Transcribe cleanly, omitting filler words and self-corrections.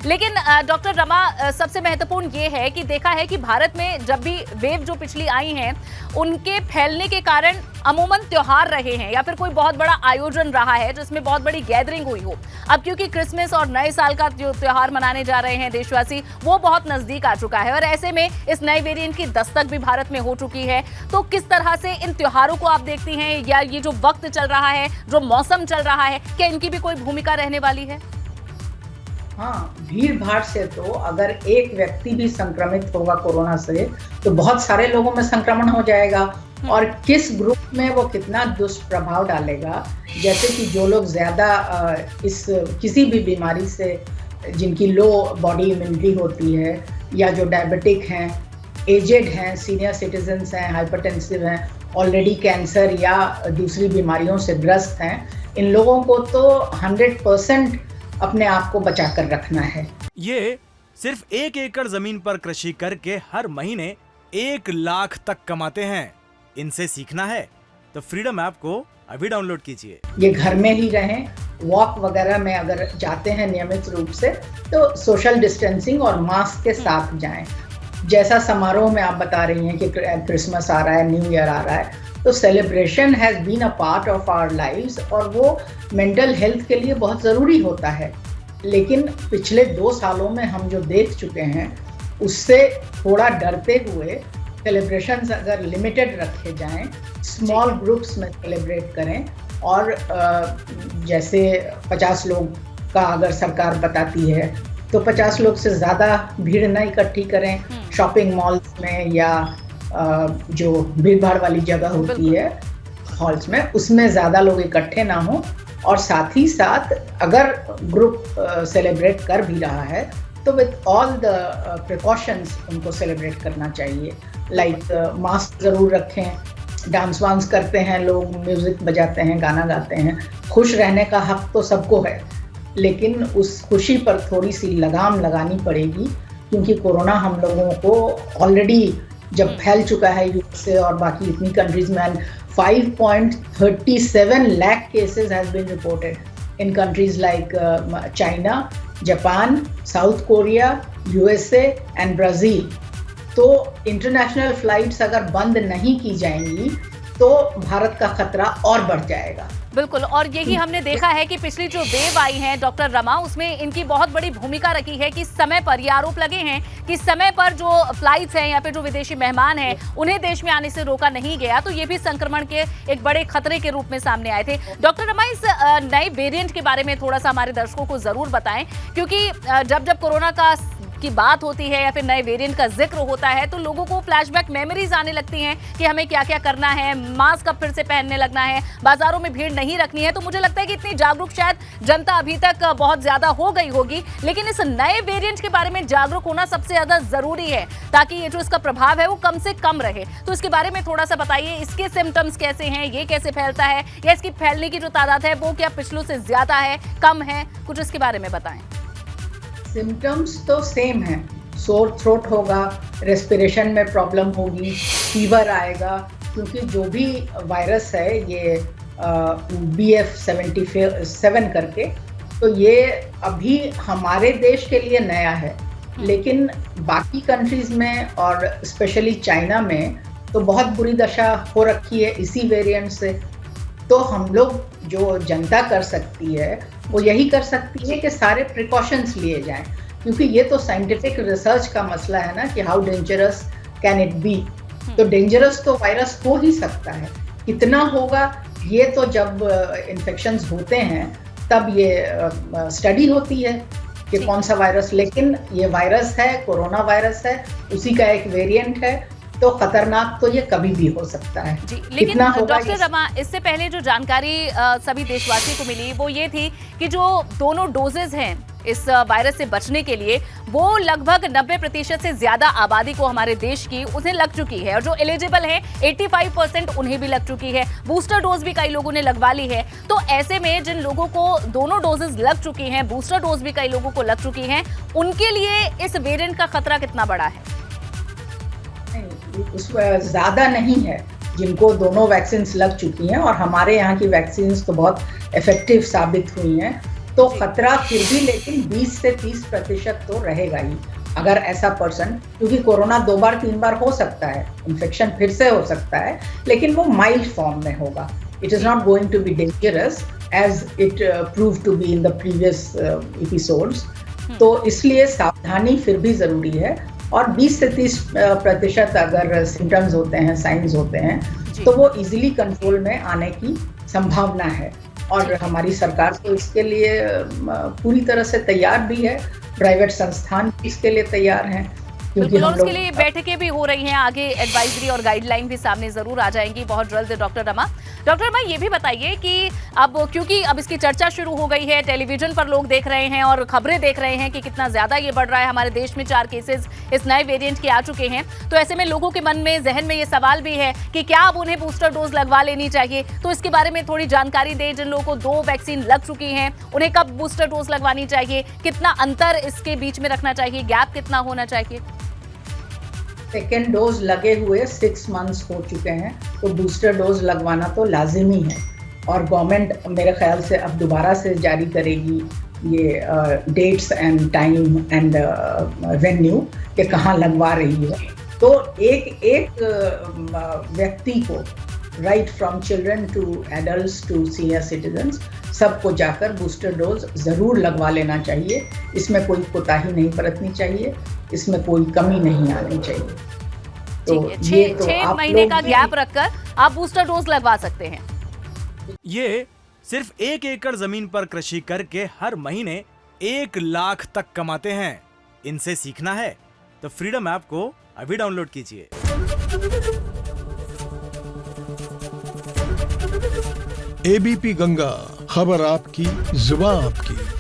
लेकिन डॉक्टर रमा, सबसे महत्वपूर्ण ये है कि देखा है कि भारत में जब भी वेव जो पिछली आई हैं उनके फैलने के कारण अमूमन त्योहार रहे हैं या फिर कोई बहुत बड़ा आयोजन रहा है जिसमें बहुत बड़ी गैदरिंग हुई हो। अब क्योंकि क्रिसमस और नए साल का जो त्योहार मनाने जा रहे हैं देशवासी, वो बहुत नजदीक आ चुका है और ऐसे में इस नए वेरिएंट की दस्तक भी भारत में हो चुकी है। तो किस तरह से इन त्योहारों को आप देखती हैं, या ये जो वक्त चल रहा है, जो मौसम चल रहा है, क्या इनकी भी कोई भूमिका रहने वाली है? हाँ, भीड़ भाड़ से तो अगर एक व्यक्ति भी संक्रमित होगा कोरोना से तो बहुत सारे लोगों में संक्रमण हो जाएगा और किस ग्रुप में वो कितना दुष्प्रभाव डालेगा। जैसे कि जो लोग ज्यादा इस किसी भी बीमारी से जिनकी लो बॉडी इम्यूनिटी होती है, या जो डायबिटिक हैं, एजेड हैं, सीनियर सिटीजन्स हैं, हाइपरटेंसिव हैं, ऑलरेडी कैंसर या दूसरी बीमारियों से ग्रस्त हैं, इन लोगों को तो 100% अपने आप को बचा कर रखना है। ये सिर्फ 1 एकड़ जमीन पर कृषि करके हर महीने 1 लाख तक कमाते हैं। इनसे सीखना है तो फ्रीडम ऐप को अभी डाउनलोड कीजिए। ये घर में ही रहें, वॉक वगैरह में अगर जाते हैं नियमित रूप से तो सोशल डिस्टेंसिंग और मास्क के साथ जाएं। जैसा समारोह में आप बता रही हैं कि क्रिसमस आ रहा है, न्यू ईयर आ रहा है, तो celebration has been a part of our lives और वो मेंटल हेल्थ के लिए बहुत ज़रूरी होता है। लेकिन पिछले 2 सालों में हम जो देख चुके हैं उससे थोड़ा डरते हुए सेलिब्रेशंस अगर लिमिटेड रखे जाएं, स्मॉल ग्रुप्स में सेलिब्रेट करें और जैसे 50 लोग का अगर सरकार बताती है तो 50 लोग से ज़्यादा भीड़ न इकट्ठी करें। शॉपिंग मॉल्स में या जो भीड़ भाड़ वाली जगह होती है हॉल्स में, उसमें ज़्यादा लोग इकट्ठे ना हो। और साथ ही साथ अगर ग्रुप सेलिब्रेट कर भी रहा है तो विद ऑल द प्रिकॉशंस उनको सेलिब्रेट करना चाहिए। लाइक मास्क ज़रूर रखें, डांस वांस करते हैं लोग, म्यूज़िक बजाते हैं, गाना गाते हैं, खुश रहने का हक तो सबको है, लेकिन उस खुशी पर थोड़ी सी लगाम लगानी पड़ेगी क्योंकि कोरोना हम लोगों को ऑलरेडी जब फैल चुका है यूएस से और बाकी इतनी कंट्रीज में, 5.37 lakh cases has been reported in countries like China, Japan, South Korea, USA and Brazil. तो इंटरनेशनल फ्लाइट्स अगर बंद नहीं की जाएंगी तो भारत का खतरा और बढ़ जाएगा। बिल्कुल, और यही हमने देखा है कि पिछली जो वेव आई है डॉक्टर रमा, उसमें इनकी बहुत बड़ी भूमिका रखी है कि समय पर, ये आरोप लगे हैं कि समय पर जो फ्लाइट्स हैं या फिर जो विदेशी मेहमान हैं उन्हें देश में आने से रोका नहीं गया, तो ये भी संक्रमण के एक बड़े खतरे के रूप में सामने आए थे। डॉक्टर रमा, इस नए वेरिएंट के बारे में थोड़ा सा हमारे दर्शकों को जरूर बताएं, क्योंकि जब कोरोना की बात होती है या फिर नए वेरिएंट का जिक्र होता है तो लोगों को फ्लैशबैक मेमोरीज आने लगती हैं कि हमें क्या क्या करना है, मास्क अब फिर से पहनने लगना है, बाजारों में भीड़ नहीं रखनी है। तो मुझे लगता है कि इतनी जागरूक शायद जनता अभी तक बहुत ज्यादा हो गई होगी, लेकिन इस नए वेरिएंट के बारे में जागरूक होना सबसे ज्यादा जरूरी है ताकि ये जो इसका प्रभाव है वो कम से कम रहे। तो इसके बारे में थोड़ा सा बताइए, इसके सिम्टम्स कैसे हैं, ये कैसे फैलता है, या इसकी फैलने की जो तादाद है वो क्या पिछलों से ज्यादा है, कम है, कुछ इसके बारे में बताएं। सिम्टम्स तो सेम है, सोर थ्रोट होगा, रेस्पिरेशन में प्रॉब्लम होगी, फीवर आएगा, क्योंकि जो भी वायरस है ये BF77 करके, तो ये अभी हमारे देश के लिए नया है, लेकिन बाकी कंट्रीज में और स्पेशली चाइना में तो बहुत बुरी दशा हो रखी है इसी वेरिएंट से। तो हम लोग जो जनता कर सकती है वो यही कर सकती है कि सारे प्रिकॉशंस लिए जाएं, क्योंकि ये तो साइंटिफिक रिसर्च का मसला है ना कि how dangerous can it be. तो डेंजरस तो वायरस हो ही सकता है, कितना होगा ये तो जब इन्फेक्शंस होते हैं तब ये स्टडी होती है कि कौन सा वायरस, लेकिन ये वायरस है, कोरोना वायरस है, उसी का एक वेरिएंट है, तो खतरनाक तो ये कभी भी हो सकता है जी। लेकिन डॉक्टर रमा, इससे पहले जो जानकारी सभी देशवासियों को मिली वो ये थी कि जो दोनों डोजेज हैं इस वायरस से बचने के लिए वो लगभग 90% से ज्यादा आबादी को हमारे देश की उन्हें लग चुकी है, और जो एलिजिबल है 85% उन्हें भी लग चुकी है। बूस्टर डोज भी कई लोगों ने लगवा ली है। तो ऐसे में जिन लोगों को दोनों डोजेज लग चुकी हैं, बूस्टर डोज भी कई लोगों को लग चुकी हैं, उनके लिए इस वेरिएंट का खतरा कितना बड़ा है? ज़्यादा नहीं है जिनको दोनों वैक्सीन लग चुकी हैं, और हमारे यहाँ की वैक्सीन तो बहुत इफेक्टिव साबित हुई हैं। तो खतरा फिर भी लेकिन 20 से 30% तो रहेगा ही। अगर ऐसा पर्सन, क्योंकि कोरोना 2 बार 3 बार हो सकता है, इन्फेक्शन फिर से हो सकता है, लेकिन वो माइल्ड फॉर्म में होगा। It is not going to be dangerous as it prove to be in the previous episodes. तो इसलिए सावधानी फिर भी जरूरी है। और 20 से 30% अगर सिम्टम्स होते हैं, साइंस होते हैं, तो वो इजीली कंट्रोल में आने की संभावना है। और हमारी सरकार तो इसके लिए पूरी तरह से तैयार भी है, प्राइवेट संस्थान भी इसके लिए तैयार हैं। बिल्कुल, और उसके लिए बैठकें भी हो रही हैं, आगे एडवाइजरी और गाइडलाइन भी सामने जरूर आ जाएंगी बहुत जल्द। डॉक्टर रमा ये भी बताइए कि अब क्योंकि अब इसकी चर्चा शुरू हो गई है, टेलीविजन पर लोग देख रहे हैं और खबरें देख रहे हैं कि कितना ज्यादा ये बढ़ रहा है, हमारे देश में 4 केसेस इस नए वेरिएंट के आ चुके हैं, तो ऐसे में लोगों के मन में, जहन में ये सवाल भी है कि क्या अब उन्हें बूस्टर डोज लगवा लेनी चाहिए। तो इसके बारे में थोड़ी जानकारी दें। जिन लोगों को 2 वैक्सीन लग चुकी हैं उन्हें कब बूस्टर डोज लगवानी चाहिए, कितना अंतर इसके बीच में रखना चाहिए, गैप कितना होना चाहिए? सेकेंड डोज लगे हुए 6 मंथ्स हो चुके हैं, तो बूस्टर डोज लगवाना तो लाजिमी है। और गवर्नमेंट मेरे ख्याल से अब दोबारा से जारी करेगी ये dates and time and venue कि कहाँ लगवा रही है। तो एक व्यक्ति को, right from children to adults to senior citizens, सबको जाकर बूस्टर डोज जरूर लगवा लेना चाहिए। इसमें कोई कोताही नहीं बरतनी चाहिए, इसमें कोई कमी नहीं आनी चाहिए। तो ये तो 6 महीने का गैप रखकर आप बूस्टर डोज लगवा सकते हैं। ये सिर्फ 1 एकड़ जमीन पर कृषि करके हर महीने 1 लाख तक कमाते हैं। इनसे सीखना है तो फ्रीडम ऐप को अभी डाउनलोड कीजिए। एबीपी गंगा, खबर आपकी, जुबान आपकी।